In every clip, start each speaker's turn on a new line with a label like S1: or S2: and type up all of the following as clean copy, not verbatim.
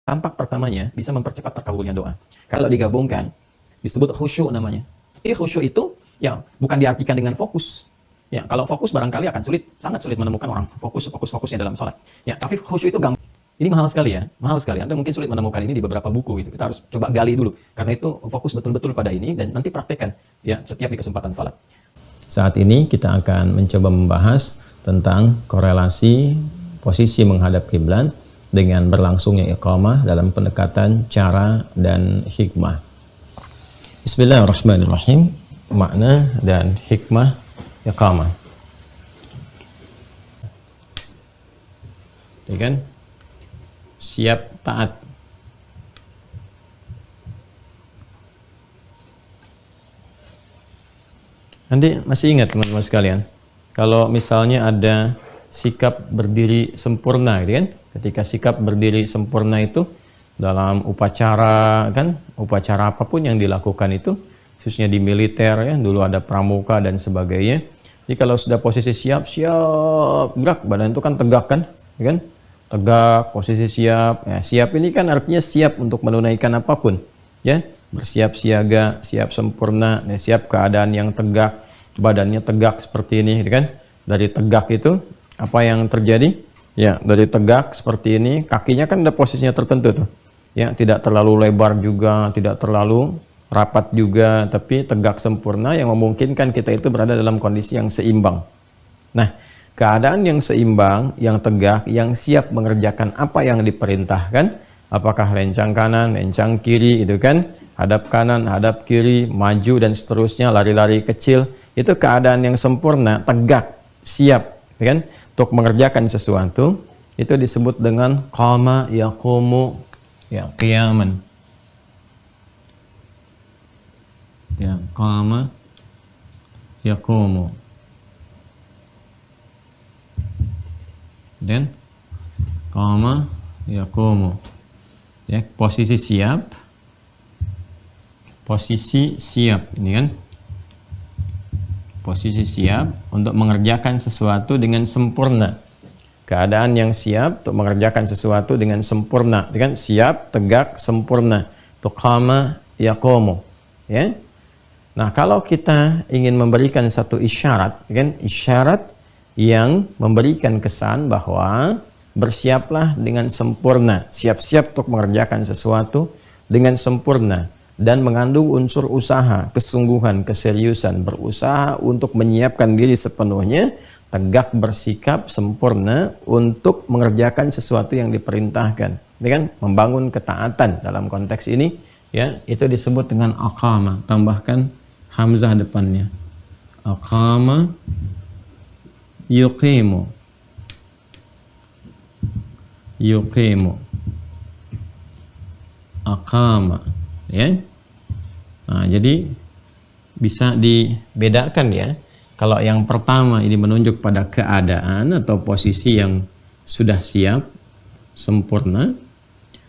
S1: tampak pertamanya bisa mempercepat terkabulnya doa. Kalau digabungkan, disebut khusyuk namanya. Jadi khusyuk itu ya bukan diartikan dengan fokus. Ya, kalau fokus barangkali akan sulit, sangat sulit menemukan orang fokusnya dalam sholat. Ya, tapi khusyuk itu gampang. Ini mahal sekali ya, mahal sekali. Anda mungkin sulit menemukan ini di beberapa buku gitu. Kita harus coba gali dulu. Karena itu fokus betul-betul pada ini dan nanti praktekkan ya setiap di kesempatan salat. Saat ini kita akan mencoba membahas tentang korelasi posisi menghadap kiblat dengan berlangsungnya iqamah dalam pendekatan cara dan hikmah. Bismillahirrahmanirrahim. Makna dan hikmah iqamah. Ya kan? Siap taat. Nanti masih ingat teman-teman sekalian, kalau misalnya ada sikap berdiri sempurna, gitu kan? Ketika sikap berdiri sempurna itu dalam upacara, kan? Upacara apapun yang dilakukan itu, khususnya di militer ya, dulu ada pramuka dan sebagainya. Jadi kalau sudah posisi siap gerak, badan itu kan tegak kan, ya kan? Tegak, posisi siap. Ya, siap ini kan artinya siap untuk menunaikan apapun, ya. Bersiap siaga, siap sempurna, ya, siap keadaan yang tegak, badannya tegak seperti ini, gitu kan? Dari tegak itu apa yang terjadi? Ya, dari tegak seperti ini, kakinya kan ada posisinya tertentu tuh. Ya, tidak terlalu lebar juga, tidak terlalu rapat juga, tapi tegak sempurna yang memungkinkan kita itu berada dalam kondisi yang seimbang. Nah, keadaan yang seimbang, yang tegak, yang siap mengerjakan apa yang diperintahkan, apakah lencang kanan, lencang kiri, itu kan, hadap kanan, hadap kiri, maju dan seterusnya, lari-lari kecil, itu keadaan yang sempurna, tegak, siap, ya kan, untuk mengerjakan sesuatu, itu disebut dengan qama yaqumu, ya, qiyaman. Ya, qama yaqumu. Dan qama yaqumu. Ya, posisi siap. Posisi siap, ini kan. Posisi siap untuk mengerjakan sesuatu dengan sempurna. Keadaan yang siap untuk mengerjakan sesuatu dengan sempurna, kan? Siap, tegak, sempurna. Qama yaqumu. Ya. Nah, kalau kita ingin memberikan satu isyarat, kan? Isyarat yang memberikan kesan bahwa bersiaplah dengan sempurna, siap-siap untuk mengerjakan sesuatu dengan sempurna dan mengandung unsur usaha, kesungguhan, keseriusan, berusaha untuk menyiapkan diri sepenuhnya, tegak bersikap sempurna untuk mengerjakan sesuatu yang diperintahkan, dengan membangun ketaatan dalam konteks ini, ya, itu disebut dengan aqama. Tambahkan hamzah depannya. Aqama yuqimu. Yuqimu. Aqama, ya. Nah, jadi bisa dibedakan ya. Kalau yang pertama ini menunjuk pada keadaan atau posisi yang sudah siap, sempurna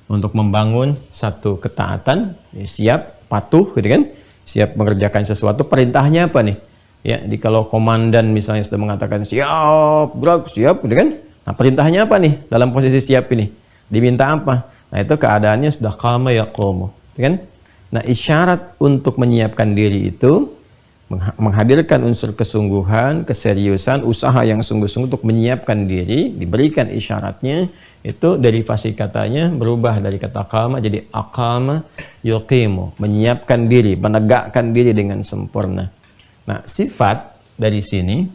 S1: untuk membangun satu ketaatan, siap, patuh, gitu kan? Siap mengerjakan sesuatu. Perintahnya apa nih? Ya, kalau komandan misalnya sudah mengatakan siap, gerak, siap, gitu kan? Nah, perintahnya apa nih dalam posisi siap ini? Diminta apa? Nah, itu keadaannya sudah qama yaqumu, kan? Nah, isyarat untuk menyiapkan diri itu menghadirkan unsur kesungguhan, keseriusan, usaha yang sungguh-sungguh untuk menyiapkan diri, diberikan isyaratnya, itu derivasi katanya berubah dari kata qama jadi aqama yuqimu, menyiapkan diri, menegakkan diri dengan sempurna. Nah, sifat dari sini,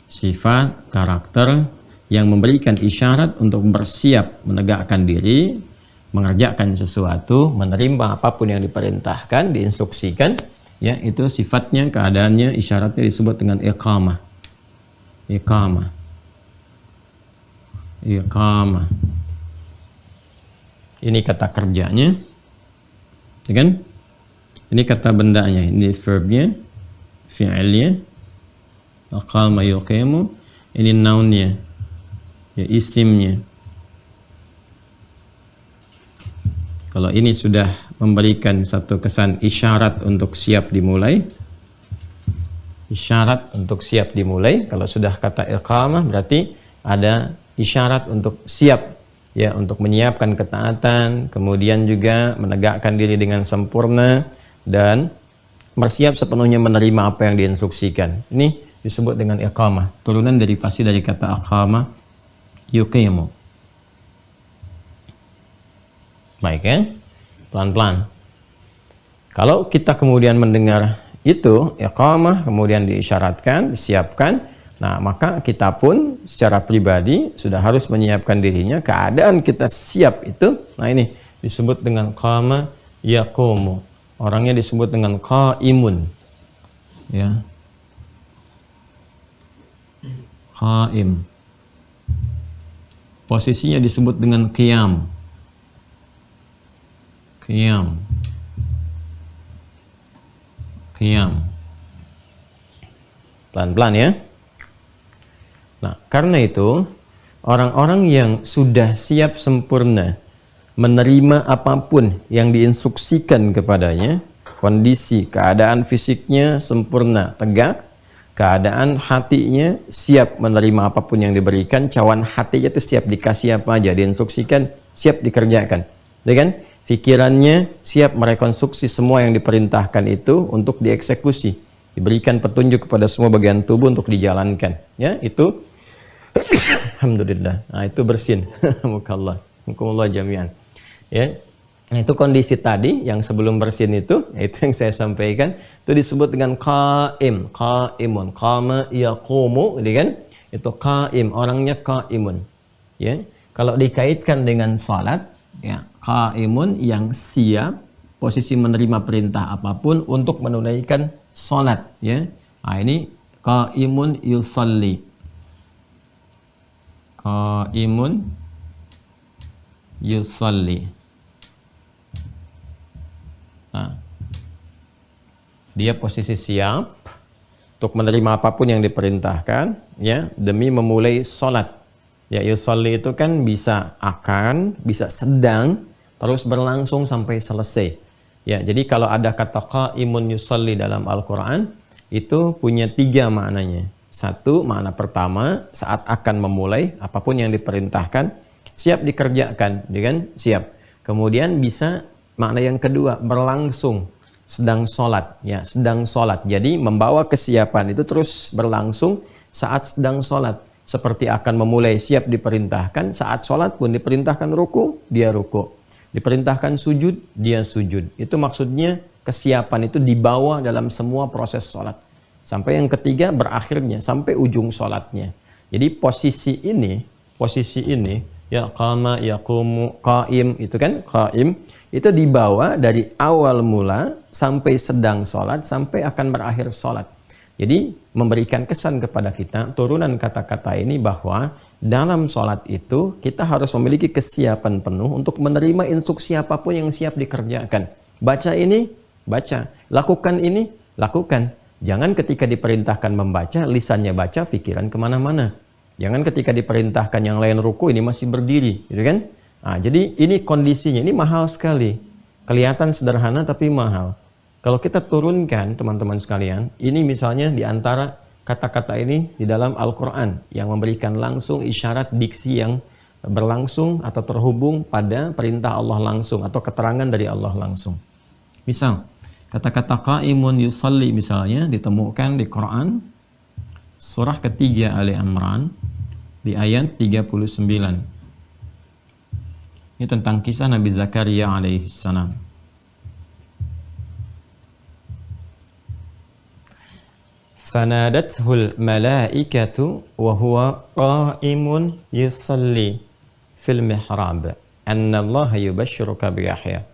S1: sifat karakter yang memberikan isyarat untuk bersiap menegakkan diri, mengerjakan sesuatu, menerima apapun yang diperintahkan, diinstruksikan, ya, itu sifatnya, keadaannya, isyaratnya disebut dengan iqamah. Iqamah. Iqamah. Ini kata kerjanya, ya kan? Ini kata bendanya, ini verbnya, fi'ilnya, aqama yuqimu, ini nounnya, ya, isimnya. Kalau ini sudah memberikan satu kesan isyarat untuk siap dimulai, isyarat untuk siap dimulai. Kalau sudah kata iqamah berarti ada isyarat untuk siap, ya untuk menyiapkan ketaatan, kemudian juga menegakkan diri dengan sempurna dan bersiap sepenuhnya menerima apa yang diinstruksikan. Ini disebut dengan iqamah, turunan derivasi dari kata aqama yuqimu. Baik ya, pelan-pelan. Kalau kita kemudian mendengar itu iqamah, kemudian diisyaratkan, disiapkan, nah maka kita pun secara pribadi sudah harus menyiapkan dirinya, keadaan kita siap itu, nah ini disebut dengan qama yaqumu. Orangnya disebut dengan qaimun. Ya. Qaim. Posisinya disebut dengan qiyam. Qiyam. Qiyam. Pelan-pelan ya. Nah, karena itu orang-orang yang sudah siap sempurna menerima apapun yang diinstruksikan kepadanya, kondisi keadaan fisiknya sempurna tegak, keadaan hatinya siap menerima apapun yang diberikan, cawan hatinya itu siap dikasih apa aja, diinstruksikan, siap dikerjakan, ya kan? Pikirannya siap merekonstruksi semua yang diperintahkan itu untuk dieksekusi, diberikan petunjuk kepada semua bagian tubuh untuk dijalankan, ya itu. Alhamdulillah. Nah, itu bersin. Mukallah. Mukallah jami'an. Ya. Nah, itu kondisi tadi yang sebelum bersin itu yang saya sampaikan, itu disebut dengan qaim, qaimun, qama yaqumu, gitu kan? Itu qaim, orangnya qaimun. Ya. Kalau dikaitkan dengan salat, ya, qaimun yang siap posisi menerima perintah apapun untuk menunaikan salat, ya. Nah, ini qaimun yusalli. Qaimun yusalli. Nah, dia posisi siap untuk menerima apapun yang diperintahkan, ya, demi memulai sholat. Ya, yusalli itu kan bisa akan, bisa sedang, terus berlangsung sampai selesai. Ya, jadi kalau ada kata qaimun yusalli dalam Al-Quran, itu punya 3 maknanya. Satu, makna pertama, saat akan memulai apapun yang diperintahkan, siap dikerjakan, kan? Siap. Kemudian bisa makna yang kedua, berlangsung, sedang sholat, ya, sedang sholat. Jadi membawa kesiapan itu terus berlangsung saat sedang sholat. Seperti akan memulai, siap diperintahkan, saat sholat pun diperintahkan ruku, dia ruku. Diperintahkan sujud, dia sujud. Itu maksudnya kesiapan itu dibawa dalam semua proses sholat. Sampai yang ketiga berakhirnya, sampai ujung sholatnya. Jadi posisi ini, ya qama yaqumu qaim, itu kan qaim, itu dibawa dari awal mula sampai sedang sholat, sampai akan berakhir sholat. Jadi memberikan kesan kepada kita, turunan kata-kata ini bahwa dalam sholat itu kita harus memiliki kesiapan penuh untuk menerima instruksi apapun yang siap dikerjakan. Baca ini, baca. Lakukan ini, lakukan. Jangan ketika diperintahkan membaca, lisannya baca, pikiran kemana-mana. Jangan ketika diperintahkan yang lain ruku, ini masih berdiri, gitu kan? Nah, jadi ini kondisinya, ini mahal sekali. Kelihatan sederhana tapi mahal. Kalau kita turunkan, teman-teman sekalian, ini misalnya di antara kata-kata ini di dalam Al-Quran yang memberikan langsung isyarat diksi yang berlangsung atau terhubung pada perintah Allah langsung atau keterangan dari Allah langsung. Misal, kata-kata qaimun yusalli misalnya ditemukan di Quran surah ketiga Ali Imran di ayat 39. Ini tentang kisah Nabi Zakaria alaihissalam. Fanadathul malaikatu wa huwa qaimun yusalli fil mihrab anna Allah yubashshiruka bi Yahya.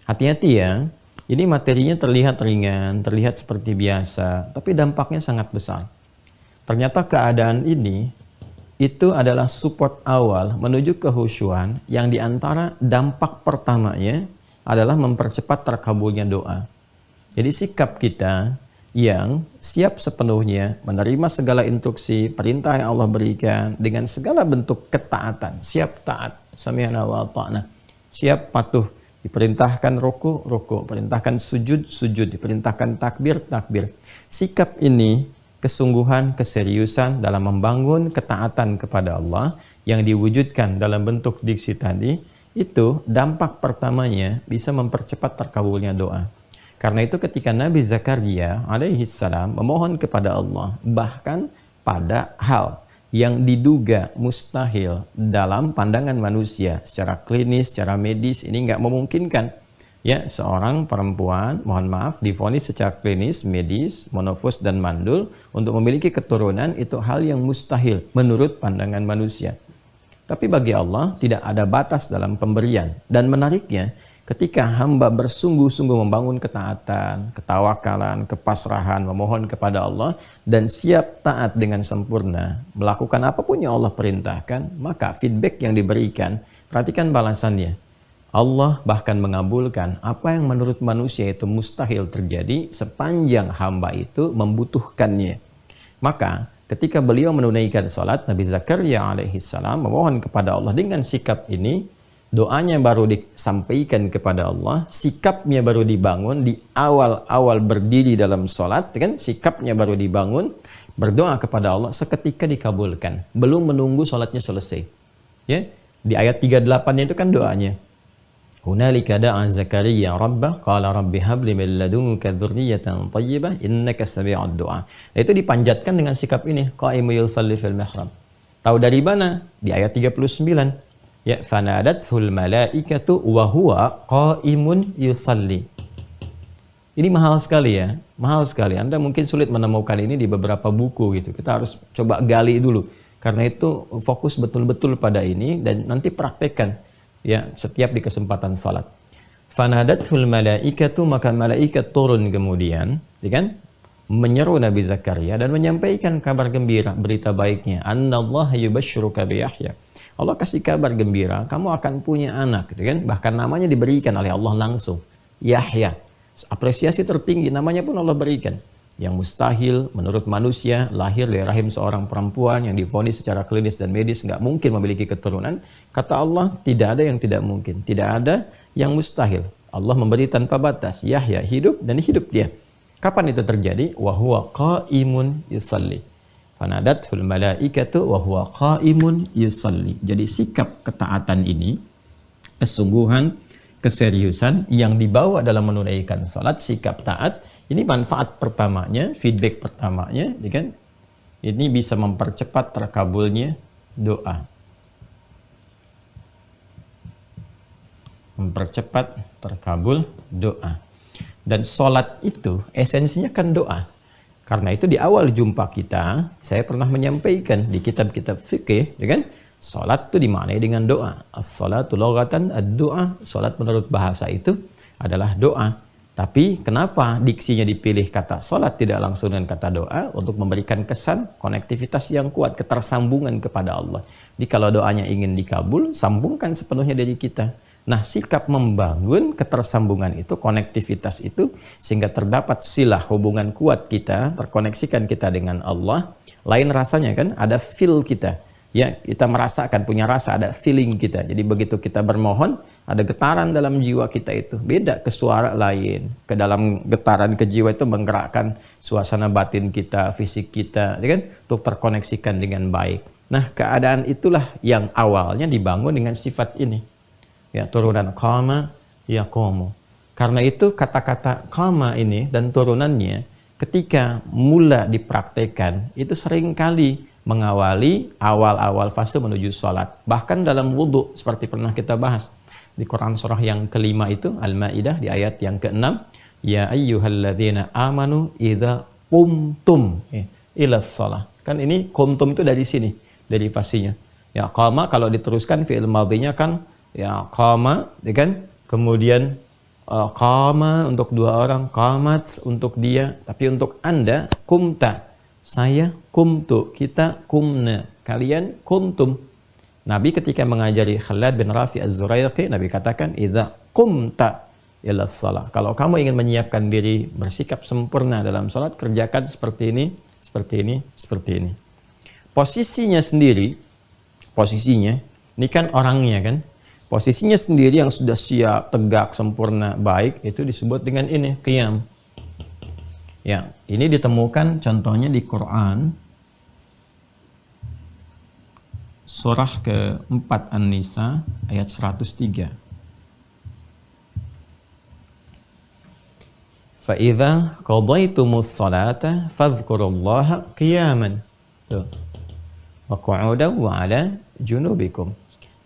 S1: Hati-hati ya. Ini materinya terlihat ringan, terlihat seperti biasa, tapi dampaknya sangat besar. Ternyata keadaan ini itu adalah support awal menuju kehusyuan yang diantara dampak pertamanya adalah mempercepat terkabulnya doa. Jadi sikap kita yang siap sepenuhnya menerima segala instruksi, perintah yang Allah berikan dengan segala bentuk ketaatan, siap taat, sami'na wa ata'na, siap patuh, diperintahkan ruku, ruku, perintahkan sujud, sujud, diperintahkan takbir, takbir. Sikap ini kesungguhan, keseriusan dalam membangun ketaatan kepada Allah yang diwujudkan dalam bentuk diksi tadi, itu dampak pertamanya bisa mempercepat terkabulnya doa. Karena itu ketika Nabi Zakaria alaihi salam memohon kepada Allah, bahkan pada hal yang diduga mustahil dalam pandangan manusia, secara klinis, secara medis, ini nggak memungkinkan. Ya, seorang perempuan, mohon maaf, divonis secara klinis, medis, monofos dan mandul untuk memiliki keturunan, itu hal yang mustahil menurut pandangan manusia. Tapi bagi Allah tidak ada batas dalam pemberian. Dan menariknya, ketika hamba bersungguh-sungguh membangun ketaatan, ketawakalan, kepasrahan, memohon kepada Allah, dan siap taat dengan sempurna, melakukan apapun yang Allah perintahkan, maka feedback yang diberikan, perhatikan balasannya. Allah bahkan mengabulkan apa yang menurut manusia itu mustahil terjadi sepanjang hamba itu membutuhkannya. Maka ketika beliau menunaikan salat, Nabi Zakaria alaihi salam memohon kepada Allah dengan sikap ini, doanya baru disampaikan kepada Allah, sikapnya baru dibangun di awal-awal berdiri dalam salat, kan? Sikapnya baru dibangun, berdoa kepada Allah seketika dikabulkan, belum menunggu salatnya selesai. Ya, di ayat 38-nya itu kan doanya. Hunalika da'a Zakaria rabbah qala rabbi habli min ladunka dzurriyyatan thayyibah innaka sami'ud du'a. Itu dipanjatkan dengan sikap ini, qa'imun yusalli fil mihrab. Tahu dari mana? Di ayat 39. Ya, fanadathul malaikatu wa huwa qa'imun yusalli. Ini mahal sekali ya, mahal sekali. Anda mungkin sulit menemukan ini di beberapa buku gitu. Kita harus coba gali dulu. Karena itu fokus betul-betul pada ini dan nanti praktekkan. Ya, setiap di kesempatan salat. Fanadatul malaikatu, maka malaikat turun kemudian, ya kan, menyeru Nabi Zakaria dan menyampaikan kabar gembira, berita baiknya. Annallaha yubashshiruka bi Yahya. Allah kasih kabar gembira, kamu akan punya anak, ya kan? Bahkan namanya diberikan oleh Allah langsung, Yahya. Apresiasi tertinggi, namanya pun Allah berikan. Yang mustahil menurut manusia, lahir dari rahim seorang perempuan yang divonis secara klinis dan medis nggak mungkin memiliki keturunan. Kata Allah, tidak ada yang tidak mungkin, tidak ada yang mustahil. Allah memberi tanpa batas. Yahya hidup dan hidup dia. Kapan itu terjadi? Wa huwa qa'imun yusalli. Fanadatul malaikatu wa huwa qa'imun yusalli. Jadi sikap ketaatan ini, kesungguhan, keseriusan yang dibawa dalam menunaikan salat, sikap taat, ini manfaat pertamanya, feedback pertamanya, ya kan? Ini bisa mempercepat terkabulnya doa. Mempercepat terkabul doa. Dan sholat itu esensinya kan doa. Karena itu di awal jumpa kita, saya pernah menyampaikan di kitab-kitab fikih, ya kan? Sholat itu dimaknai dengan doa. As-sholatu loghatan ad-doa. Sholat menurut bahasa itu adalah doa. Tapi kenapa diksinya dipilih kata sholat tidak langsung dengan kata doa? Untuk memberikan kesan konektivitas yang kuat, ketersambungan kepada Allah. Jadi kalau doanya ingin dikabul, sambungkan sepenuhnya dari kita. Nah, sikap membangun ketersambungan itu, konektivitas itu, sehingga terdapat silah hubungan kuat kita, terkoneksikan kita dengan Allah. Lain rasanya kan, ada feel kita. Ya, kita merasakan, punya rasa, ada feeling kita. Jadi begitu kita bermohon, ada getaran dalam jiwa kita itu. Beda ke suara lain. Ke dalam getaran ke jiwa itu menggerakkan suasana batin kita, fisik kita, ya kan? Untuk terkoneksikan dengan baik. Nah, keadaan itulah yang awalnya dibangun dengan sifat ini. Ya, turunan qama yaqumu. Karena itu kata-kata qama ini dan turunannya ketika mula dipraktekkan, itu seringkali mengawali awal-awal fase menuju sholat. Bahkan dalam wudhu, seperti pernah kita bahas. Di Quran surah yang kelima itu, Al-Ma'idah, di ayat yang ke-6. Ya ayyuhalladzina amanu idza qumtum ilas sholah. Kan ini qumtum itu dari sini, dari fasenya. Ya, qama kalau diteruskan fi'il madhinya kan, ya qama, ya kan? Kemudian qama untuk dua orang, qamat untuk dia. Tapi untuk Anda, kumta. Saya kumtu, kita kumna, kalian kumtum. Nabi ketika mengajari Khalad bin Rafi Az-Zuraiqi, Nabi katakan, idza kumta ila shalah. Kalau kamu ingin menyiapkan diri bersikap sempurna dalam salat, kerjakan seperti ini, seperti ini, seperti ini. Posisinya sendiri, posisinya, ini kan orangnya kan, posisinya sendiri yang sudah siap, tegak, sempurna, baik, itu disebut dengan ini, qiyam. Ya, ini ditemukan contohnya di Quran surah ke-4 An-Nisa ayat 103. Fa idza qadaytumus salata fadhkurullaha qiyaman. Tuh. Wa qu'udan wa 'ala junubikum.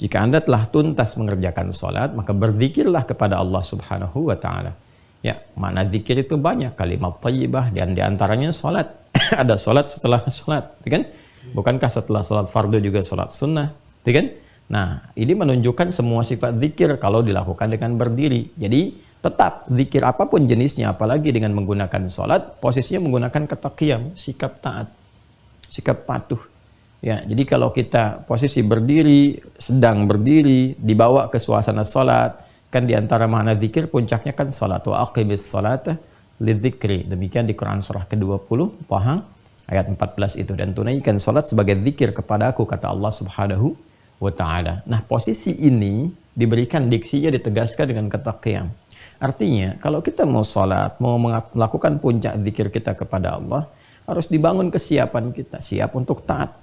S1: Jika Anda telah tuntas mengerjakan salat, maka berzikirlah kepada Allah Subhanahu wa taala. Ya, makna zikir itu banyak, kalimat thayyibah, dan di antaranya salat. Ada salat setelah salat, kan? Bukankah setelah salat fardu juga salat sunnah, kan? Nah, ini menunjukkan semua sifat zikir kalau dilakukan dengan berdiri. Jadi, tetap zikir apapun jenisnya, apalagi dengan menggunakan salat, posisinya menggunakan kata qiyam, sikap taat, sikap patuh. Ya, jadi kalau kita posisi berdiri, sedang berdiri, dibawa ke suasana salat, kan diantara makna zikir puncaknya kan salat. Wa aqimis salata lidzikri. Demikian di Quran surah ke-20 Thaha ayat 14 itu. Dan tunaikan salat sebagai zikir kepada aku, kata Allah Subhanahu wa taala. Nah, posisi ini diberikan diksinya, ditegaskan dengan kata qiyam. Artinya, kalau kita mau salat, mau melakukan puncak zikir kita kepada Allah, harus dibangun kesiapan kita, siap untuk taat.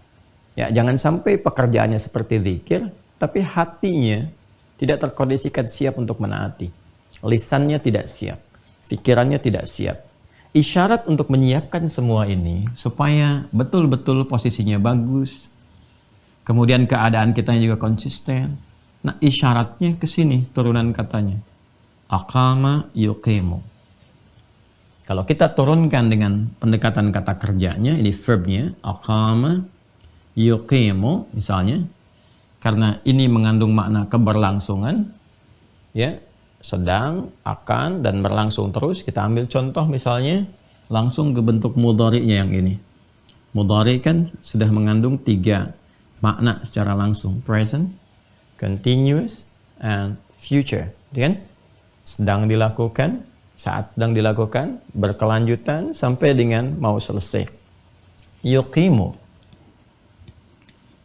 S1: Ya, jangan sampai pekerjaannya seperti zikir, tapi hatinya tidak terkondisikan siap untuk menaati. Lisannya tidak siap, pikirannya tidak siap. Isyarat untuk menyiapkan semua ini supaya betul-betul posisinya bagus, kemudian keadaan kita juga konsisten. Nah, isyaratnya ke sini turunan katanya. Aqama yuqimu. Kalau kita turunkan dengan pendekatan kata kerjanya, ini verbnya, aqama yuqimu misalnya, karena ini mengandung makna keberlangsungan, ya, sedang, akan, dan berlangsung terus. Kita ambil contoh misalnya langsung ke bentuk mudhari'nya yang ini. Mudhari' kan sudah mengandung 3 makna secara langsung, present, continuous, and future, kan? Sedang dilakukan, saat sedang dilakukan, berkelanjutan sampai dengan mau selesai. Yuqimu,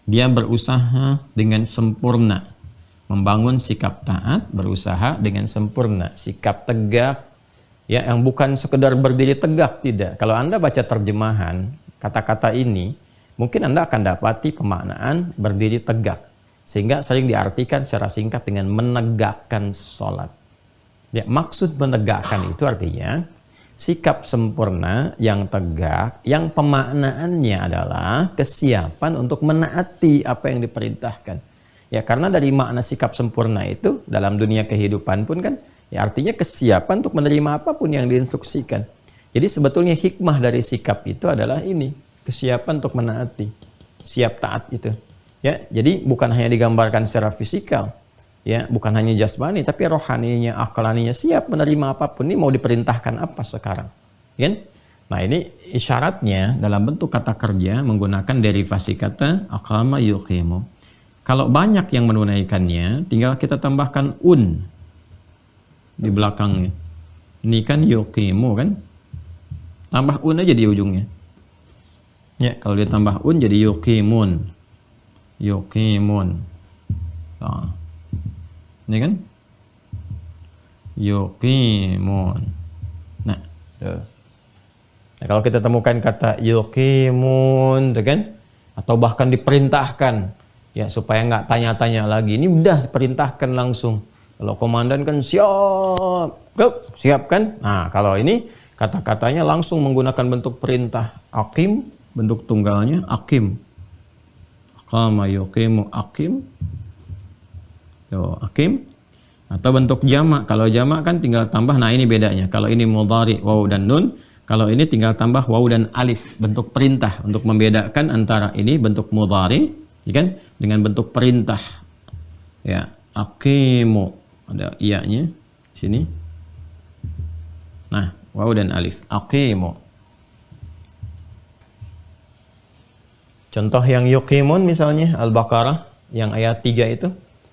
S1: dia berusaha dengan sempurna, membangun sikap taat, berusaha dengan sempurna, sikap tegak, ya, yang bukan sekedar berdiri tegak, tidak. Kalau Anda baca terjemahan kata-kata ini, mungkin Anda akan dapati pemaknaan berdiri tegak, sehingga sering diartikan secara singkat dengan menegakkan sholat. Ya, maksud menegakkan itu artinya sikap sempurna yang tegak, yang pemaknaannya adalah kesiapan untuk menaati apa yang diperintahkan. Ya, karena dari makna sikap sempurna itu dalam dunia kehidupan pun kan, ya artinya kesiapan untuk menerima apapun yang diinstruksikan. Jadi sebetulnya hikmah dari sikap itu adalah ini, kesiapan untuk menaati, siap taat itu. Ya, jadi bukan hanya digambarkan secara fisikal, ya, bukan hanya jasmani, tapi rohaninya, akalaninya siap menerima apapun. Ini mau diperintahkan apa sekarang, kan? Nah, ini isyaratnya dalam bentuk kata kerja menggunakan derivasi kata aqama yuqimu. Kalau banyak yang menunaikannya, tinggal kita tambahkan di belakangnya. Ini kan yuqimu kan, tambah aja di ujungnya. Ya, kalau ditambah jadi yuqimun, yuqimun. Nah, ini kan yuqimun. Nah, kalau kita temukan kata yuqimun, kan, atau bahkan diperintahkan, ya, supaya nggak tanya-tanya lagi, ini udah diperintahkan langsung. Kalau komandan kan siap kan. Nah, kalau ini kata-katanya langsung menggunakan bentuk perintah, aqim, bentuk tunggalnya aqim, aqama yuqimu aqim. Aqim, atau bentuk jamak. Kalau jamak kan tinggal tambah, nah ini bedanya. Kalau ini mudhari waw dan nun, kalau ini tinggal tambah waw dan alif, bentuk perintah untuk membedakan antara ini bentuk mudhari, ya kan, dengan bentuk perintah. Ya, aqimu, ada iya-nya di sini. Nah, waw dan alif, aqimu. Contoh yang yuqimun misalnya Al-Baqarah yang ayat 3 itu.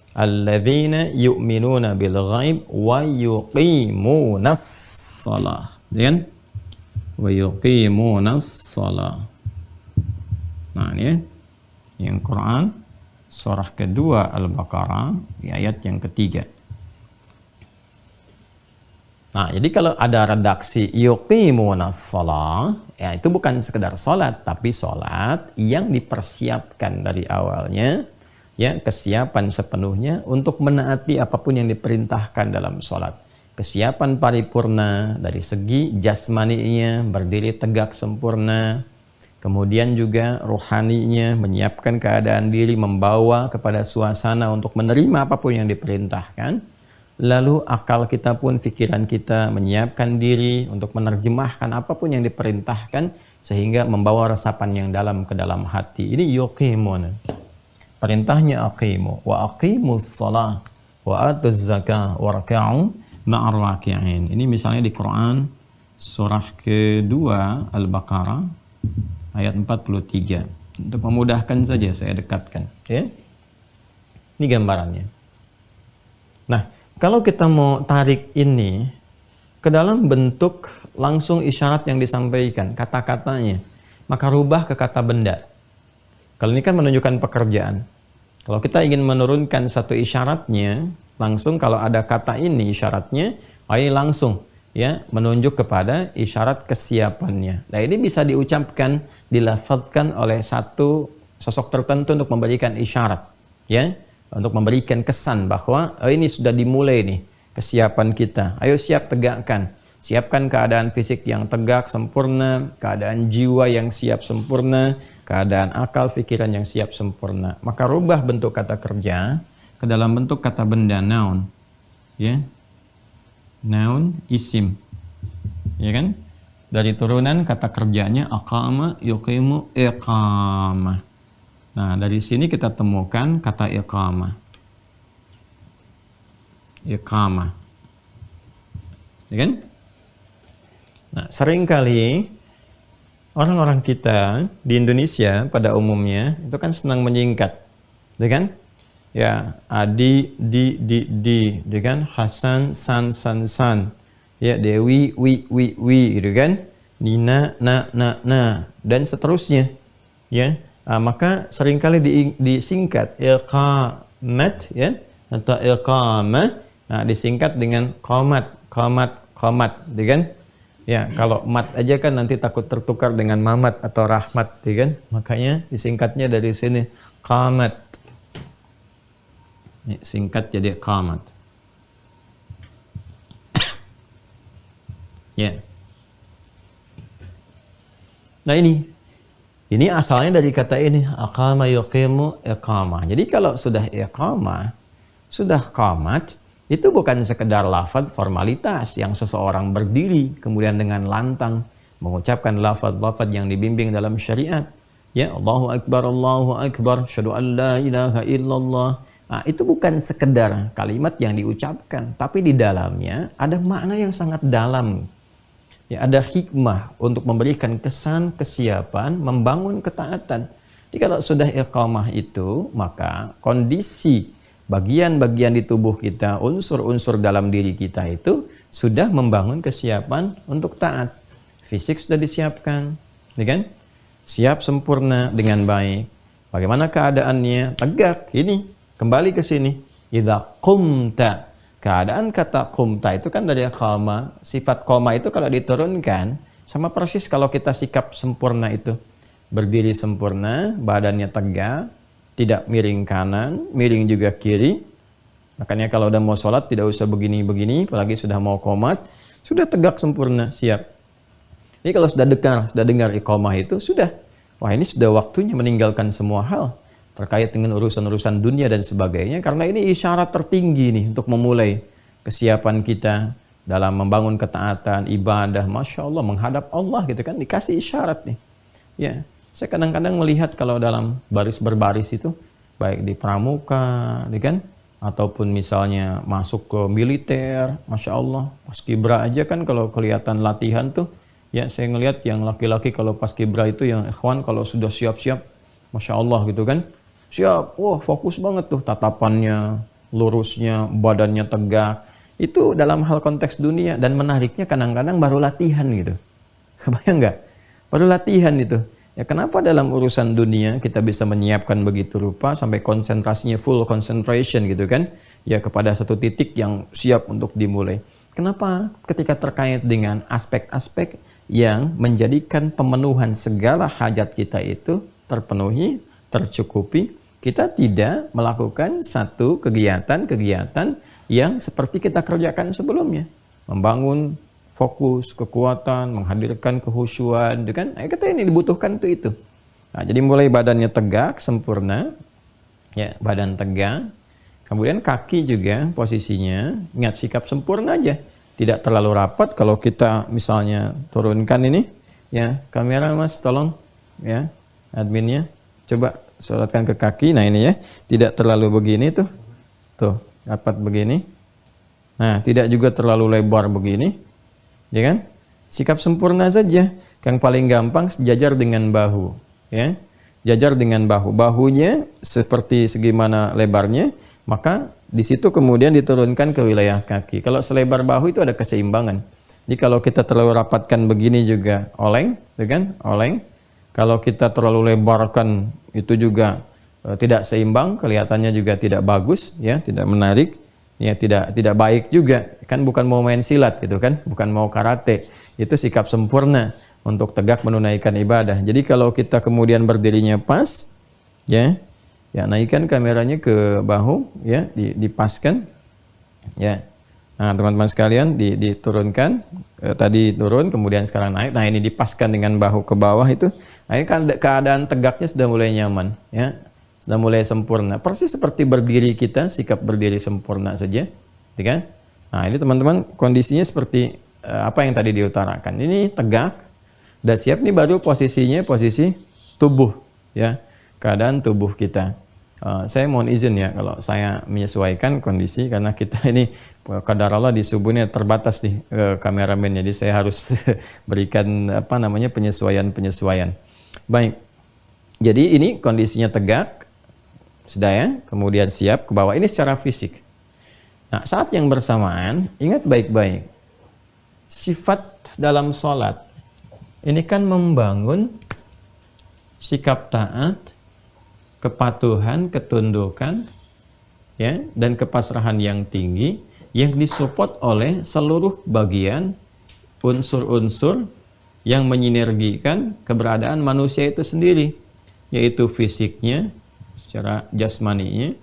S1: Alladzina yu'minuna bil ghaib wa yuqimunas shalah. Kan? Wa yuqimunas shalah. Nah, ini yang Quran surah kedua Al-Baqarah di ayat yang ketiga. Jadi kalau ada redaksi yuqimunas shalah, ya itu bukan sekedar sholat, tapi sholat yang dipersiapkan dari awalnya, ya kesiapan sepenuhnya untuk menaati apapun yang diperintahkan dalam sholat. Kesiapan paripurna dari segi jasmaninya, berdiri tegak sempurna, kemudian juga rohaninya, menyiapkan keadaan diri, membawa kepada suasana untuk menerima apapun yang diperintahkan. Lalu akal kita pun, pikiran kita menyiapkan diri untuk menerjemahkan apapun yang diperintahkan sehingga membawa resapan yang dalam ke dalam hati. Ini yuqimun. Perintahnya aqimu wa aqimus shalah wa atuz zakah warka'u ma'ar raki'in. Ini misalnya di Quran surah kedua Al-Baqarah ayat 43. Untuk memudahkan saja saya dekatkan, ya. Ini gambarannya. Nah, kalau kita mau tarik ini ke dalam bentuk langsung isyarat yang disampaikan, kata-katanya, maka rubah ke kata benda. Kalau ini kan menunjukkan pekerjaan. Kalau kita ingin menurunkan satu isyaratnya, langsung kalau ada kata ini isyaratnya, ini langsung ya menunjuk kepada isyarat kesiapannya. Nah, ini bisa diucapkan, dilafadzkan oleh satu sosok tertentu untuk memberikan isyarat, ya. Untuk memberikan kesan bahwa ini sudah dimulai nih kesiapan kita. Ayo siap tegakkan. Siapkan keadaan fisik yang tegak sempurna, keadaan jiwa yang siap sempurna, keadaan akal pikiran yang siap sempurna. Maka rubah bentuk kata kerja ke dalam bentuk kata benda, noun. Ya. Noun isim. Ya kan? Dari turunan kata kerjanya aqama, yuqimu, iqamah. Nah, dari sini kita temukan kata iqamah. Iqamah. Ya kan? Nah, seringkali orang-orang kita di Indonesia pada umumnya itu kan senang menyingkat. Ya kan? Ya, Adi, di, ya kan? Hasan, san. Ya, Dewi, wi, gitu kan? Nina, na, dan seterusnya. Ya. Maka seringkali disingkat iqamat, ya, atau iqamah, disingkat dengan qamat, ya kan? Ya, kalau mat aja kan nanti takut tertukar dengan mamat atau rahmat, ya kan? Makanya disingkatnya dari sini qamat. Singkat jadi qamat. Ya. Nah, ini asalnya dari kata ini, aqama yuqimu iqamah. Jadi kalau sudah iqamah, sudah qamat, itu bukan sekedar lafaz formalitas yang seseorang berdiri kemudian dengan lantang mengucapkan lafaz-lafaz yang dibimbing dalam syariat. Ya, Allahu Akbar, asyhadu an la ilaha illallah. Itu bukan sekedar kalimat yang diucapkan, tapi di dalamnya ada makna yang sangat dalam. Ya, ada hikmah untuk memberikan kesan kesiapan, membangun ketaatan. Jadi kalau sudah iqamah itu, maka kondisi bagian-bagian di tubuh kita, unsur-unsur dalam diri kita itu sudah membangun kesiapan untuk taat. Fisik sudah disiapkan, ya kan? Siap sempurna dengan baik. Bagaimana keadaannya? Tegak. Ini kembali ke sini. Idza qumta. Keadaan kata qumta itu kan dari qama. Sifat qama itu kalau diturunkan sama persis kalau kita sikap sempurna itu. Berdiri sempurna, badannya tegak, tidak miring kanan, miring juga kiri. Makanya kalau udah mau sholat tidak usah begini-begini, apalagi sudah mau qomat, sudah tegak sempurna, siap. Jadi kalau sudah dengar iqamah itu sudah, wah ini sudah waktunya meninggalkan semua hal terkait dengan urusan-urusan dunia dan sebagainya, karena ini isyarat tertinggi nih untuk memulai kesiapan kita dalam membangun ketaatan, ibadah, Masya Allah, menghadap Allah gitu kan, dikasih isyarat nih. Ya, saya kadang-kadang melihat kalau dalam baris berbaris itu, baik di pramuka, ya kan, ataupun misalnya masuk ke militer, Masya Allah, paskibra aja kan kalau kelihatan latihan tuh, ya saya ngelihat yang laki-laki kalau paskibra itu yang ikhwan kalau sudah siap-siap, Masya Allah gitu kan, siap, wah fokus banget tuh tatapannya, lurusnya, badannya tegak. Itu dalam hal konteks dunia, dan menariknya kadang-kadang baru latihan gitu. Kebayang nggak? Baru latihan itu. Ya kenapa dalam urusan dunia kita bisa menyiapkan begitu rupa sampai konsentrasinya full concentration gitu kan? Ya kepada satu titik yang siap untuk dimulai. Kenapa? Ketika terkait dengan aspek-aspek yang menjadikan pemenuhan segala hajat kita itu terpenuhi, tercukupi, kita tidak melakukan satu kegiatan-kegiatan yang seperti kita kerjakan sebelumnya. Membangun fokus, kekuatan, menghadirkan kehusyuan, kan? Kita ini dibutuhkan itu. Nah, jadi mulai badannya tegak, sempurna, ya, badan tegak. Kemudian kaki juga posisinya, ingat sikap sempurna aja. Tidak terlalu rapat. Kalau kita misalnya turunkan ini, ya, kamera Mas tolong, ya, adminnya. Coba sorotkan ke kaki. Nah ini ya, tidak terlalu begini tuh. Tuh, rapat begini. Nah, tidak juga terlalu lebar begini. Ya kan? Sikap sempurna saja. Yang paling gampang sejajar dengan bahu, ya. Jajar dengan bahu. Bahunya seperti segimana lebarnya, maka di situ kemudian diturunkan ke wilayah kaki. Kalau selebar bahu itu ada keseimbangan. Jadi kalau kita terlalu rapatkan begini juga oleng, kan? Oleng. Kalau kita terlalu lebarkan itu juga tidak seimbang, kelihatannya juga tidak bagus, ya, tidak menarik, ya, tidak baik juga. Kan bukan mau main silat gitu kan, bukan mau karate. Itu sikap sempurna untuk tegak menunaikan ibadah. Jadi kalau kita kemudian berdirinya pas, ya, naikkan kameranya ke bahu, ya, dipaskan, ya. Nah, teman-teman sekalian, diturunkan, tadi turun, kemudian sekarang naik. Nah, ini dipaskan dengan bahu ke bawah itu. Nah, ini kan keadaan tegaknya sudah mulai nyaman, ya, sudah mulai sempurna. Persis seperti berdiri kita, sikap berdiri sempurna saja, ya kan? Nah, ini teman-teman kondisinya seperti apa yang tadi diutarakan. Ini tegak, udah siap. Nih baru posisinya posisi tubuh, ya. Keadaan tubuh kita. Saya mohon izin ya kalau saya menyesuaikan kondisi karena kita ini kadar Allah di subuhnya terbatas nih kameramen, jadi saya harus berikan penyesuaian. Baik. Jadi ini kondisinya tegak sudah, ya. Kemudian siap ke bawah. Ini secara fisik. Nah, saat yang bersamaan ingat baik-baik. Sifat dalam sholat ini kan membangun sikap taat, kepatuhan, ketundukan, ya, dan kepasrahan yang tinggi yang disupport oleh seluruh bagian unsur-unsur yang menyinergikan keberadaan manusia itu sendiri, yaitu fisiknya secara jasmaninya,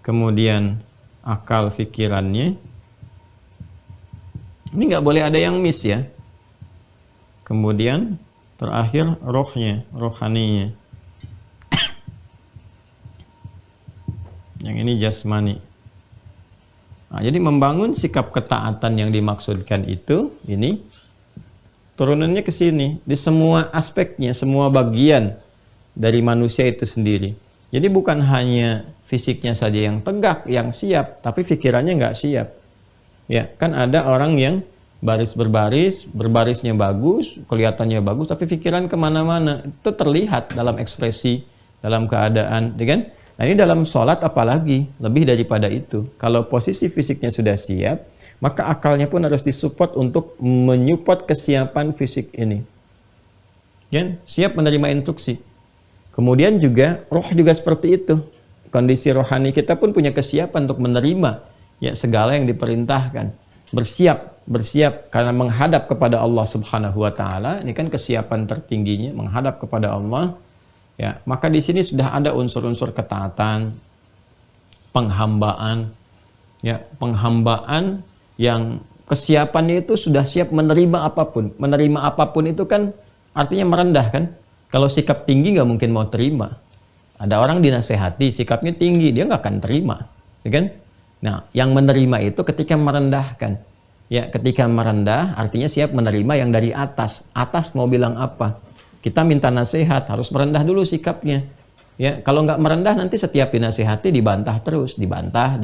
S1: kemudian akal pikirannya. Ini nggak boleh ada yang miss, ya. Kemudian terakhir rohnya, rohaninya. Yang ini jasmani. Nah, jadi membangun sikap ketaatan yang dimaksudkan itu, ini turunannya ke sini, di semua aspeknya, semua bagian dari manusia itu sendiri. Jadi bukan hanya fisiknya saja yang tegak, yang siap, tapi pikirannya nggak siap. Ya, kan ada orang yang baris berbaris, berbarisnya bagus, kelihatannya bagus, tapi pikiran kemana-mana. Itu terlihat dalam ekspresi, dalam keadaan, ya kan? Nah, ini dalam sholat apalagi, lebih daripada itu. Kalau posisi fisiknya sudah siap, maka akalnya pun harus disupport untuk menyupport kesiapan fisik ini. Ya, siap menerima instruksi. Kemudian juga, roh juga seperti itu. Kondisi rohani kita pun punya kesiapan untuk menerima, ya, segala yang diperintahkan. Bersiap karena menghadap kepada Allah Subhanahu wa taala. Ini kan kesiapan tertingginya, menghadap kepada Allah. Ya, maka di sini sudah ada unsur-unsur ketaatan, penghambaan, ya, penghambaan yang kesiapannya itu sudah siap menerima apapun. Menerima apapun itu kan artinya merendah, kan? Kalau sikap tinggi nggak mungkin mau terima. Ada orang dinasehati, sikapnya tinggi, dia nggak akan terima, ya kan? Nah, yang menerima itu ketika merendahkan. Ya, ketika merendah artinya siap menerima yang dari atas. Atas mau bilang apa? Kita minta nasihat, harus merendah dulu sikapnya. Ya, kalau nggak merendah nanti setiap dinasihati dibantah terus, dibantah,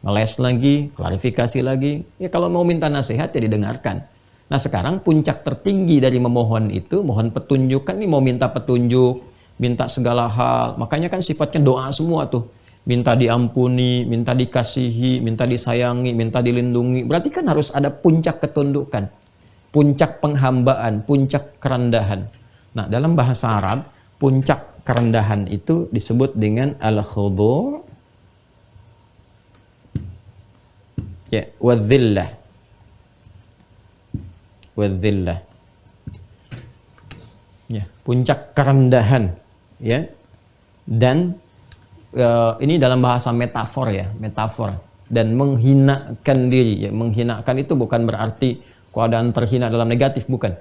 S1: ngeles lagi, klarifikasi lagi. Ya, kalau mau minta nasihat ya didengarkan. Nah, sekarang puncak tertinggi dari memohon itu, mohon petunjuk, kan ini mau minta petunjuk, minta segala hal. Makanya kan sifatnya doa semua tuh. Minta diampuni, minta dikasihi, minta disayangi, minta dilindungi. Berarti kan harus ada puncak ketundukan, puncak penghambaan, puncak kerendahan. Nah, dalam bahasa Arab, puncak kerendahan itu disebut dengan al-khudu'. Ya, wadzillah. Wadzillah. Ya, puncak kerendahan, ya. Dan ini dalam bahasa metafor ya, metafor. Dan menghinakan diri, ya. Menghinakan itu bukan berarti keadaan terhina dalam negatif, bukan.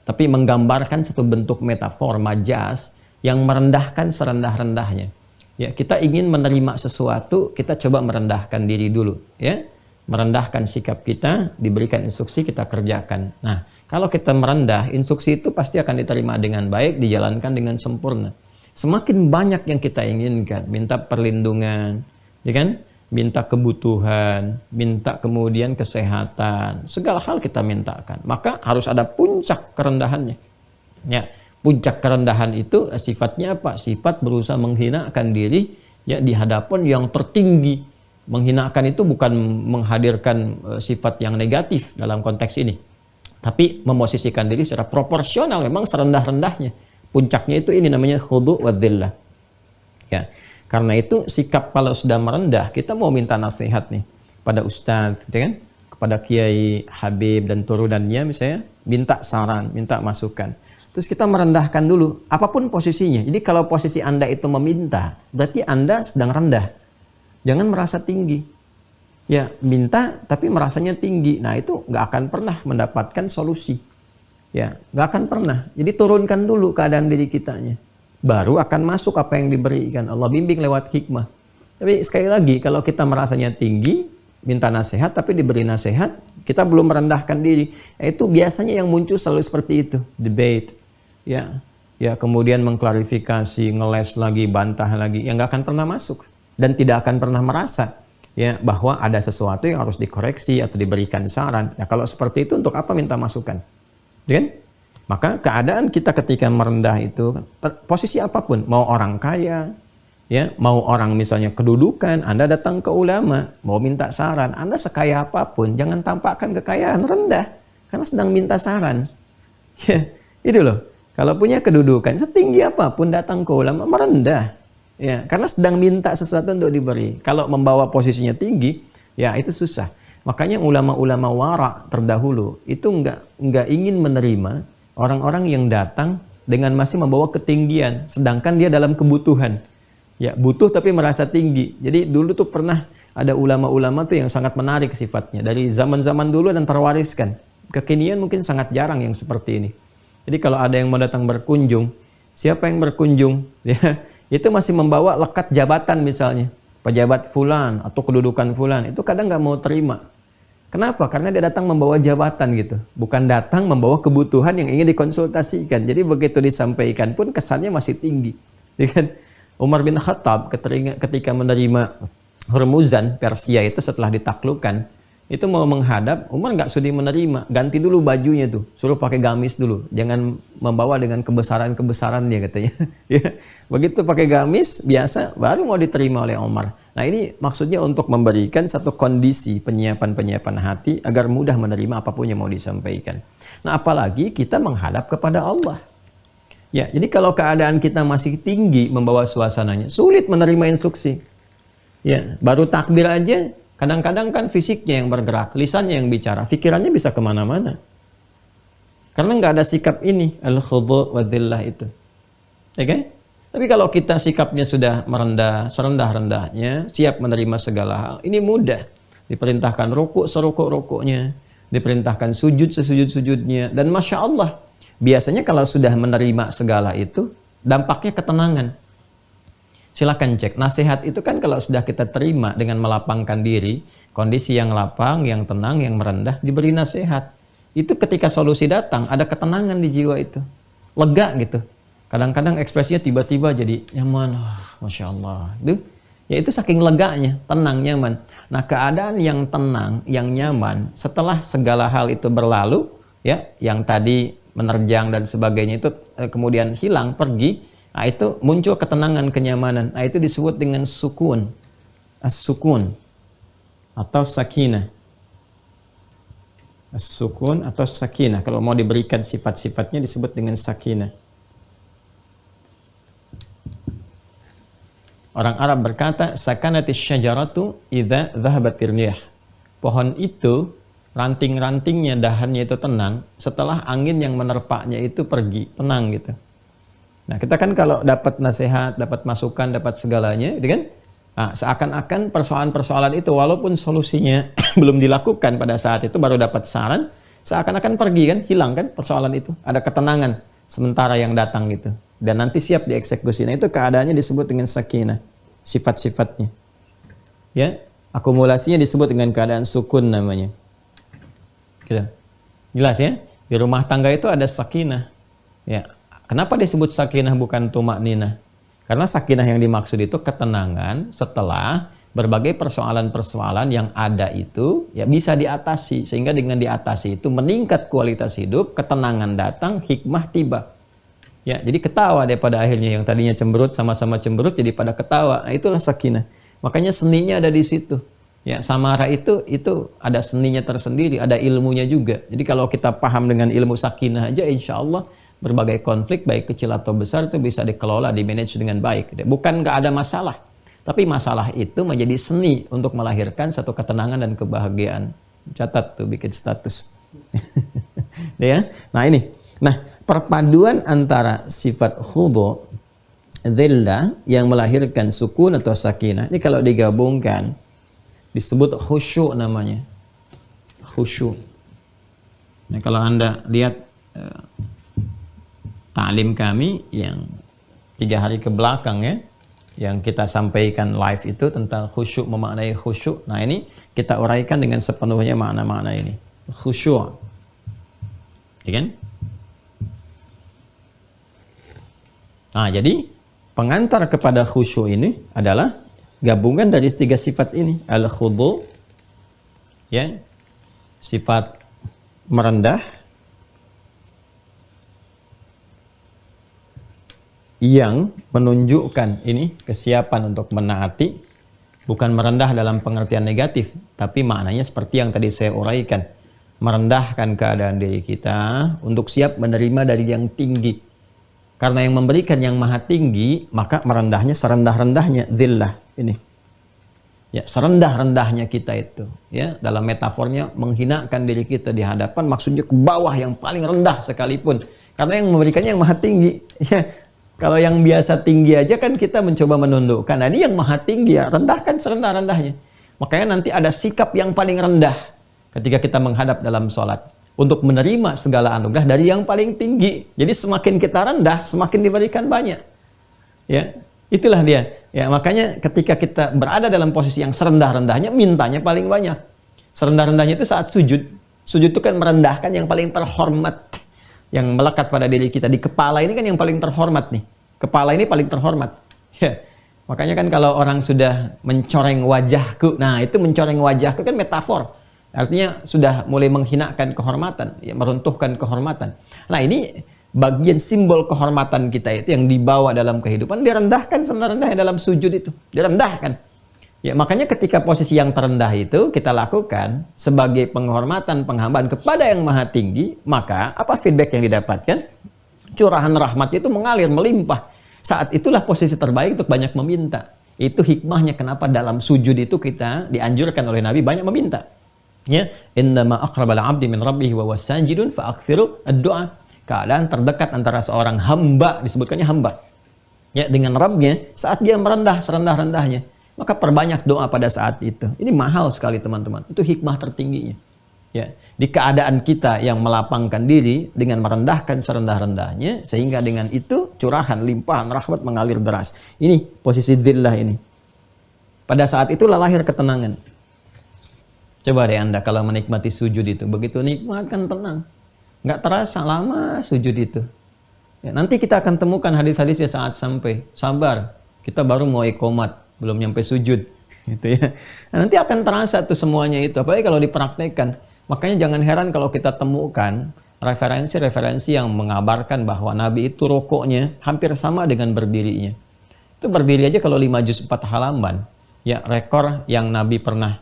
S1: Tapi menggambarkan satu bentuk metafor, majas, yang merendahkan serendah-rendahnya. Ya, kita ingin menerima sesuatu, kita coba merendahkan diri dulu, ya. Merendahkan sikap kita, diberikan instruksi, kita kerjakan. Nah, kalau kita merendah, instruksi itu pasti akan diterima dengan baik, dijalankan dengan sempurna. Semakin banyak yang kita inginkan, minta perlindungan, ya kan? Minta kebutuhan, minta kemudian kesehatan, segala hal kita mintakan. Maka harus ada puncak kerendahannya. Ya, puncak kerendahan itu sifatnya apa? Sifat berusaha menghinakan diri ya di hadapan yang tertinggi. Menghinakan itu bukan menghadirkan sifat yang negatif dalam konteks ini, tapi memosisikan diri secara proporsional, memang serendah-rendahnya. Puncaknya itu ini namanya khudu' wa dhillah. Ya. Karena itu sikap kalau sudah merendah, kita mau minta nasihat nih pada ustadz, ya kan? Kepada Kiai Habib dan turunannya misalnya, minta saran, minta masukan. Terus kita merendahkan dulu, apapun posisinya. Jadi kalau posisi Anda itu meminta, berarti Anda sedang rendah. Jangan merasa tinggi. Ya, minta tapi merasanya tinggi. Nah, itu nggak akan pernah mendapatkan solusi. Ya, nggak akan pernah. Jadi turunkan dulu keadaan diri kitanya. Baru akan masuk apa yang diberikan. Allah bimbing lewat hikmah. Tapi sekali lagi, kalau kita merasanya tinggi, minta nasihat, tapi diberi nasihat, kita belum merendahkan diri. Itu biasanya yang muncul selalu seperti itu. Debate. Ya, kemudian mengklarifikasi, ngeles lagi, bantah lagi. Yang nggak akan pernah masuk. Dan tidak akan pernah merasa ya bahwa ada sesuatu yang harus dikoreksi atau diberikan saran. Ya, kalau seperti itu untuk apa minta masukan? Ya kan? Maka keadaan kita ketika merendah itu posisi apapun, mau orang kaya, ya, mau orang misalnya kedudukan, Anda datang ke ulama, mau minta saran, Anda sekaya apapun, jangan tampakkan kekayaan rendah karena sedang minta saran. Ya, itu loh. Kalau punya kedudukan setinggi apapun datang ke ulama merendah. Ya, karena sedang minta sesuatu untuk diberi. Kalau membawa posisinya tinggi, ya itu susah. Makanya ulama-ulama wara terdahulu itu nggak ingin menerima orang-orang yang datang dengan masih membawa ketinggian, sedangkan dia dalam kebutuhan. Ya, butuh tapi merasa tinggi. Jadi dulu tuh pernah ada ulama-ulama tuh yang sangat menarik sifatnya. Dari zaman-zaman dulu dan terwariskan. Kekinian mungkin sangat jarang yang seperti ini. Jadi kalau ada yang mau datang berkunjung, siapa yang berkunjung? Ya, itu masih membawa lekat jabatan misalnya. Pejabat fulan atau kedudukan fulan. Itu kadang nggak mau terima. Kenapa? Karena dia datang membawa jabatan gitu. Bukan datang membawa kebutuhan yang ingin dikonsultasikan. Jadi begitu disampaikan pun kesannya masih tinggi. Ya kan? Umar bin Khattab ketika menerima Hormuzan, Persia itu setelah ditaklukkan, itu mau menghadap, Umar nggak sudi menerima. Ganti dulu bajunya tuh. Suruh pakai gamis dulu. Jangan membawa dengan kebesaran-kebesaran dia katanya. Ya. Begitu pakai gamis, biasa, baru mau diterima oleh Umar. Nah ini maksudnya untuk memberikan satu kondisi penyiapan-penyiapan hati agar mudah menerima apapun yang mau disampaikan. Nah apalagi kita menghadap kepada Allah. Ya, jadi kalau keadaan kita masih tinggi membawa suasananya, sulit menerima instruksi. Ya, baru takbir aja, kadang-kadang kan fisiknya yang bergerak, lisannya yang bicara, pikirannya bisa kemana-mana. Karena nggak ada sikap ini, al-khudu' wa dhillah itu. Ya kan? Tapi kalau kita sikapnya sudah merendah, serendah-rendahnya, siap menerima segala hal, ini mudah. Diperintahkan rukuk serukuk-rukuknya, diperintahkan sujud sesujud-sujudnya, dan Masya Allah, biasanya kalau sudah menerima segala itu, dampaknya ketenangan. Silakan cek, nasihat itu kan kalau sudah kita terima dengan melapangkan diri, kondisi yang lapang, yang tenang, yang merendah, diberi nasihat. Itu ketika solusi datang, ada ketenangan di jiwa itu. Lega gitu. Kadang-kadang ekspresinya tiba-tiba jadi nyaman, Masya Allah. Itu saking leganya, tenang, nyaman. Nah keadaan yang tenang, yang nyaman, setelah segala hal itu berlalu, ya, yang tadi menerjang dan sebagainya itu kemudian hilang, pergi, nah itu muncul ketenangan, kenyamanan. Nah itu disebut dengan sukun. As-sukun atau sakinah. As-sukun atau sakinah. Kalau mau diberikan sifat-sifatnya disebut dengan sakinah. Orang Arab berkata, sakanatis syajaratu idza dhahabatir riyah. pohon itu ranting-rantingnya, dahannya itu tenang setelah angin yang menerpaknya itu pergi, tenang gitu. Nah, kita kan kalau dapat nasihat, dapat masukan, dapat segalanya, gitu kan? Nah, seakan-akan persoalan-persoalan itu walaupun solusinya belum dilakukan pada saat itu, baru dapat saran, seakan-akan pergi kan, hilang kan persoalan itu. Ada ketenangan sementara yang datang gitu. Dan nanti siap dieksekusi. Nah, itu keadaannya disebut dengan sakinah, sifat-sifatnya. Ya, akumulasinya disebut dengan keadaan sukun namanya. Gitu. Jelas ya? Di rumah tangga itu ada sakinah. Ya. Kenapa disebut sakinah bukan tumakninah? Karena sakinah yang dimaksud itu ketenangan setelah berbagai persoalan-persoalan yang ada itu ya bisa diatasi, sehingga dengan diatasi itu meningkat kualitas hidup, ketenangan datang, hikmah tiba. Ya, jadi ketawa deh pada akhirnya, yang tadinya cemberut sama-sama cemberut jadi pada ketawa. Nah, itulah sakinah. Makanya seninya ada di situ. Ya, samara itu ada seninya tersendiri, ada ilmunya juga. Jadi kalau kita paham dengan ilmu sakinah aja, insya Allah berbagai konflik baik kecil atau besar itu bisa dikelola, dimanage dengan baik. Bukan nggak ada masalah, tapi masalah itu menjadi seni untuk melahirkan satu ketenangan dan kebahagiaan. Catat tuh, bikin status. Ya. Nah ini, perpaduan antara sifat khudu, dhillah yang melahirkan sukun atau sakinah. Ini kalau digabungkan disebut khusyuk namanya. Khusyuk. Nah, kalau Anda lihat ta'lim kami yang 3 hari ke belakang ya, yang kita sampaikan live itu tentang khusyuk, memaknai khusyuk. Nah, ini kita uraikan dengan sepenuhnya makna-makna ini. Khusyuk. Ya kan? Nah, jadi pengantar kepada khusyuk ini adalah gabungan dari 3 sifat ini. Al-khudu, ya, sifat merendah, yang menunjukkan ini kesiapan untuk menaati, bukan merendah dalam pengertian negatif, tapi maknanya seperti yang tadi saya uraikan, merendahkan keadaan diri kita untuk siap menerima dari yang tinggi. Karena yang memberikan yang maha tinggi, maka merendahnya serendah-rendahnya, dhillah ini. Ya, serendah-rendahnya kita itu, ya, dalam metafornya menghinakan diri kita di hadapan, maksudnya ke bawah yang paling rendah sekalipun. Karena yang memberikannya yang maha tinggi, ya. Kalau yang biasa tinggi aja kan kita mencoba menundukkan. Nah, ini yang maha tinggi ya, rendahkan serendah-rendahnya. Makanya nanti ada sikap yang paling rendah ketika kita menghadap dalam sholat. Untuk menerima segala anugerah dari yang paling tinggi. Jadi semakin kita rendah, semakin diberikan banyak. Ya, itulah dia. Ya, makanya ketika kita berada dalam posisi yang serendah-rendahnya, mintanya paling banyak. Serendah-rendahnya itu saat sujud. Sujud itu kan merendahkan yang paling terhormat, yang melekat pada diri kita. Di kepala ini kan yang paling terhormat nih. Kepala ini paling terhormat. Ya. Makanya kan kalau orang sudah mencoreng wajahku, nah itu mencoreng wajahku kan metafor. Artinya sudah mulai menghinakan kehormatan, ya, meruntuhkan kehormatan. Nah, ini bagian simbol kehormatan kita itu yang dibawa dalam kehidupan, direndahkan serendah-rendahnya dalam sujud itu. Direndahkan. Ya, makanya ketika posisi yang terendah itu kita lakukan sebagai penghormatan, penghambaan kepada yang maha tinggi, maka apa feedback yang didapatkan? Curahan rahmat itu mengalir, melimpah. Saat itulah posisi terbaik untuk banyak meminta. Itu hikmahnya kenapa dalam sujud itu kita dianjurkan oleh Nabi banyak meminta. Ya, innama aqrabal 'abdi min rabbih wa huwa sajidun fa aktsiru ad-du'a. Keadaan terdekat antara seorang hamba, disebutkannya hamba, ya, dengan Rabbnya saat dia merendah serendah-rendahnya. Maka perbanyak doa pada saat itu. Ini mahal sekali teman-teman. Itu hikmah tertingginya. Ya, di keadaan kita yang melapangkan diri dengan merendahkan serendah-rendahnya, sehingga dengan itu curahan, limpahan, rahmat mengalir deras. Ini posisi dhillah ini. Pada saat itulah lahir ketenangan. Coba deh Anda kalau menikmati sujud itu, begitu nikmat kan tenang. Nggak terasa lama sujud itu. Ya, nanti kita akan temukan hadis-hadisnya saat sampai. Sabar, kita baru mau iqomat, belum nyampe sujud, gitu ya. Nah, nanti akan terasa tuh semuanya itu, apalagi kalau dipraktekkan. Makanya jangan heran kalau kita temukan referensi-referensi yang mengabarkan bahwa Nabi itu rukuknya hampir sama dengan berdirinya. Itu berdiri aja kalau 5 juz 4 halaman. Ya, rekor yang Nabi pernah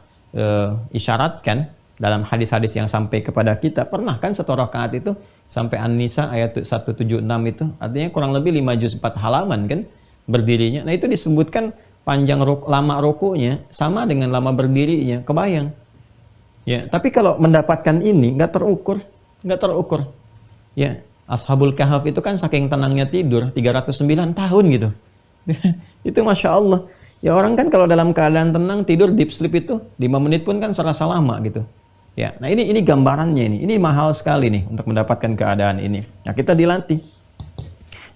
S1: isyaratkan dalam hadis-hadis yang sampai kepada kita, pernah kan 1 rakaat itu sampai An-Nisa ayat 176 itu, artinya kurang lebih 5 juz 4 halaman kan berdirinya. Nah, itu disebutkan panjang lama rukunya sama dengan lama berdirinya. Kebayang? Ya, tapi kalau mendapatkan ini nggak terukur, nggak terukur. Ya, Ashabul Kahf itu kan saking tenangnya tidur 309 tahun gitu. Itu Masya Allah. Ya orang kan kalau dalam keadaan tenang tidur deep sleep itu 5 menit pun kan serasa lama gitu. Ya, nah ini gambarannya ini mahal sekali nih untuk mendapatkan keadaan ini. Nah kita dilatih.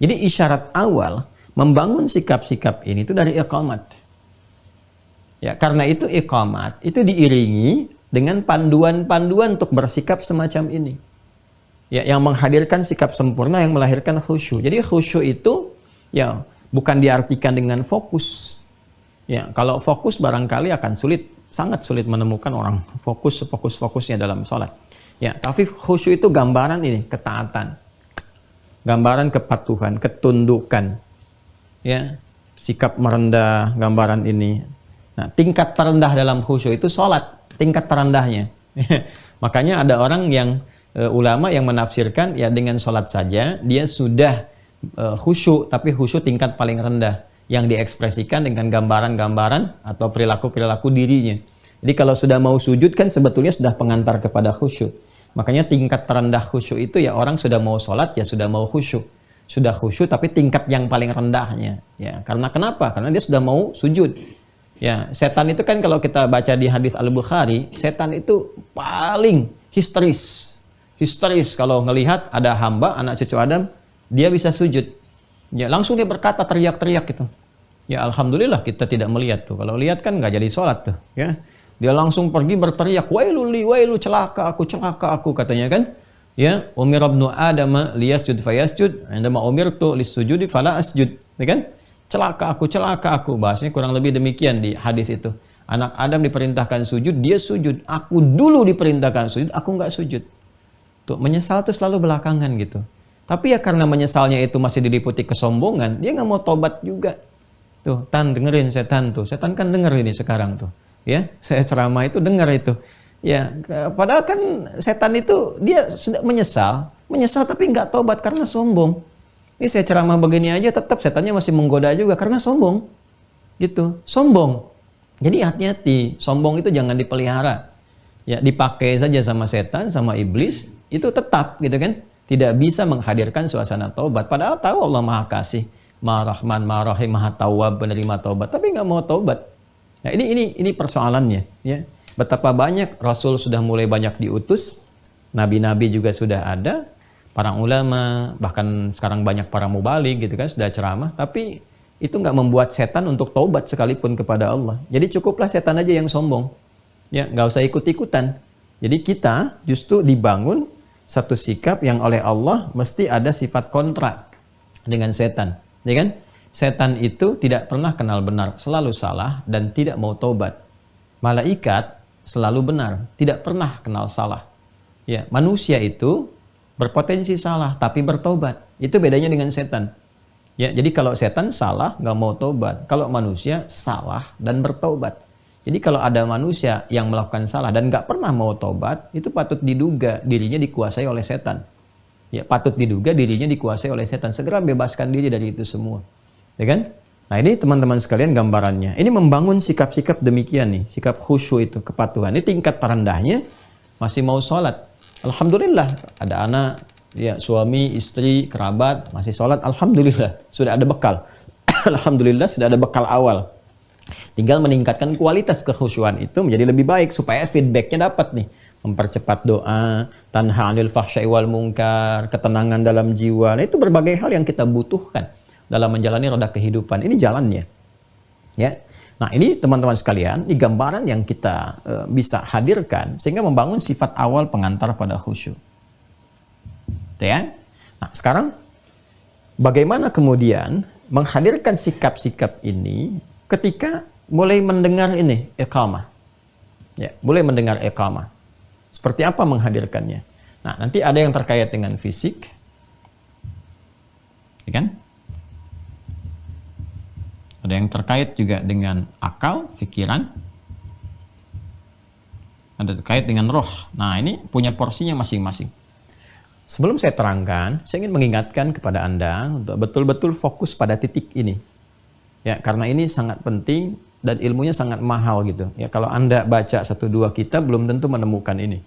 S1: Jadi isyarat awal membangun sikap-sikap ini itu dari iqamat. Ya, karena itu iqamat itu diiringi dengan panduan-panduan untuk bersikap semacam ini. Ya, yang menghadirkan sikap sempurna yang melahirkan khusyuk. Jadi khusyuk itu ya bukan diartikan dengan fokus. Ya, kalau fokus barangkali akan sulit, sangat sulit menemukan orang fokusnya dalam sholat. Ya, tapi khusyuk itu gambaran ini, ketaatan. Gambaran kepatuhan, ketundukan. Ya, sikap merendah, gambaran ini. Nah, tingkat terendah dalam khusyuk itu sholat, tingkat terendahnya. Makanya ada orang yang ulama yang menafsirkan ya dengan sholat saja dia sudah khusyuk, tapi khusyuk tingkat paling rendah yang diekspresikan dengan gambaran-gambaran atau perilaku-perilaku dirinya. Jadi kalau sudah mau sujud kan sebetulnya sudah pengantar kepada khusyuk. Makanya tingkat terendah khusyuk itu ya orang sudah mau sholat ya sudah mau khusyuk. Sudah khusyuk tapi tingkat yang paling rendahnya. Ya, karena kenapa? Karena dia sudah mau sujud. Ya, setan itu kan kalau kita baca di hadis Al-Bukhari, setan itu paling histeris. Histeris kalau ngelihat ada hamba, anak cucu Adam, dia bisa sujud. Ya, langsung dia berkata teriak-teriak gitu. Ya, alhamdulillah kita tidak melihat tuh. Kalau lihat kan nggak jadi sholat tuh. Ya, dia langsung pergi berteriak, wailul li, wailu, celaka aku, katanya kan. Ya, umir ibnu Adam liyasjud fayasjud, indama umirtu lisujudi fala asjud. Ya kan? Celaka aku. Bahasanya kurang lebih demikian di hadis itu. Anak Adam diperintahkan sujud, dia sujud. Aku dulu diperintahkan sujud, aku nggak sujud. Tuh, menyesal tuh selalu belakangan gitu. Tapi ya karena menyesalnya itu masih diliputi kesombongan, dia nggak mau tobat juga. Tuh, dengerin setan tuh. Setan kan denger ini sekarang tuh. Ya, saya ceramah itu dengar itu. Ya, padahal kan setan itu dia sudah menyesal tapi nggak tobat karena sombong. Ini saya ceramah begini aja tetap setannya masih menggoda juga karena sombong. Gitu, sombong. Jadi hati-hati, sombong itu jangan dipelihara. Ya, dipakai saja sama setan, sama iblis, itu tetap gitu kan. Tidak bisa menghadirkan suasana taubat. Padahal tahu Allah Maha Kasih, Maha Rahman, Maha Rahim, Maha Tawwab, penerima taubat, tapi nggak mau taubat. Nah, ini persoalannya, ya. Betapa banyak Rasul sudah mulai banyak diutus, nabi-nabi juga sudah ada, para ulama, bahkan sekarang banyak para mubaligh gitu kan sudah ceramah, tapi itu nggak membuat setan untuk taubat sekalipun kepada Allah. Jadi cukuplah setan aja yang sombong, ya nggak usah ikut-ikutan. Jadi kita justru dibangun satu sikap yang oleh Allah mesti ada sifat kontra dengan setan, ya kan? Setan itu tidak pernah kenal benar, selalu salah dan tidak mau taubat. Malaikat selalu benar, tidak pernah kenal salah. Ya, manusia itu berpotensi salah tapi bertobat. Itu bedanya dengan setan. Ya, jadi kalau setan salah nggak mau taubat, kalau manusia salah dan bertobat. Jadi kalau ada manusia yang melakukan salah dan nggak pernah mau taubat, itu patut diduga dirinya dikuasai oleh setan. Ya, patut diduga dirinya dikuasai oleh setan. Segera bebaskan diri dari itu semua. Ya kan? Nah, ini teman-teman sekalian gambarannya. Ini membangun sikap-sikap demikian nih, sikap khusyuk itu, kepatuhan. Ini tingkat terendahnya masih mau sholat. Alhamdulillah, ada anak, ya suami, istri, kerabat, masih sholat. Alhamdulillah, sudah ada bekal. Alhamdulillah, sudah ada bekal awal. Tinggal meningkatkan kualitas kekhusyuan itu menjadi lebih baik supaya feedbacknya dapat nih. Mempercepat doa, tanha 'anil fahsya'i wal munkar, ketenangan dalam jiwa. Nah, itu berbagai hal yang kita butuhkan dalam menjalani roda kehidupan. Ini jalannya. Ya. Nah, ini teman-teman sekalian, ini gambaran yang kita bisa hadirkan sehingga membangun sifat awal pengantar pada khusyuk. Ya. Nah, sekarang bagaimana kemudian menghadirkan sikap-sikap ini ketika mulai mendengar ini iqamah. Ya, mulai mendengar iqamah. Seperti apa menghadirkannya? Nah, nanti ada yang terkait dengan fisik. Ya kan? Ada yang terkait juga dengan akal, pikiran. Ada terkait dengan roh. Nah, ini punya porsinya masing-masing. Sebelum saya terangkan, saya ingin mengingatkan kepada Anda untuk betul-betul fokus pada titik ini. Ya, karena ini sangat penting dan ilmunya sangat mahal gitu. Ya, kalau Anda baca 1-2 kitab belum tentu menemukan ini.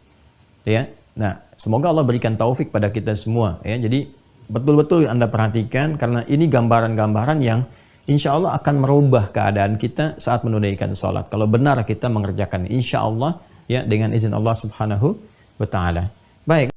S1: Ya. Nah, semoga Allah berikan taufik pada kita semua ya. Jadi betul-betul Anda perhatikan karena ini gambaran-gambaran yang insya Allah akan merubah keadaan kita saat menunaikan salat. Kalau benar kita mengerjakan insya Allah ya dengan izin Allah Subhanahu wa taala. Baik.